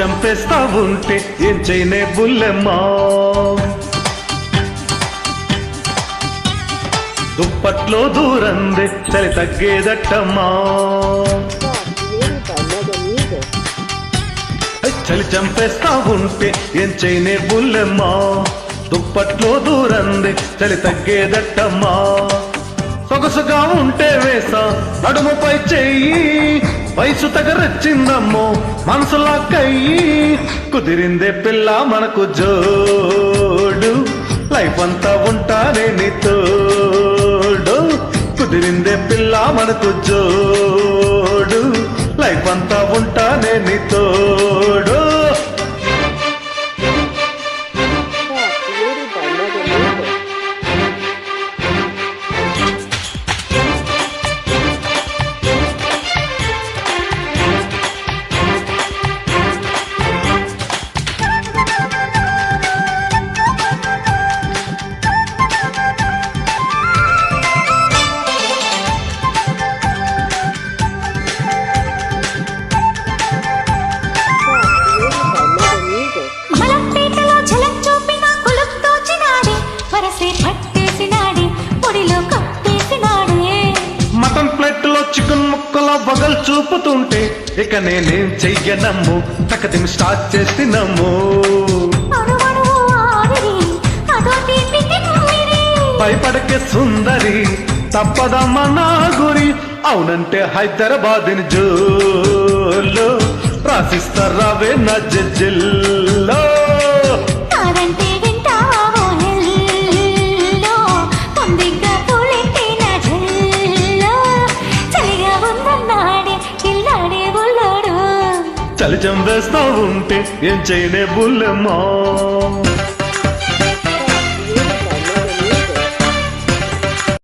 చంపేస్తా ఉంటే ఏం చేయనే బుల్లెమ్మా. దుప్పట్లో దూరందే చలి తగ్గేదట్టమ్మా. చలి చంపేస్తా ఉంటే ఏం చేయనే బుల్లెమ్మా. దుప్పట్లో దూరందే చలి తగ్గేదట్టమ్మా. సొగసుగా ఉంటే వేసా నడుముపై చెయ్యి, వయసు తగరచ్చిందమ్మో మనసులా కయ్యి. కుదిరిందే పిల్ల మనకు జోడు, లైఫ్ అంతా ఉంటానే నీ తోడు. కుదిరిందే పిల్ల మనకు జోడు, లైఫ్ అంతా ఉంటానే నీ తోడు. మటన్ ప్లేట్ లో చికెన్ ముక్కల బగల్ చూపుతుంటే ఇక నేనేం చెయ్యనమ్ము, తకదిమి స్టార్ట్ చేసినమ్ము. భయపడకే సుందరి తప్పదమ్మా నా గురి, అవునంటే హైదరాబాద్ని జోలో రాసిస్తారావే నా జడ్జిల్లో. చలి చంపేస్తా ఉంటే ఏం చేయనే బుల్లెమ్మా.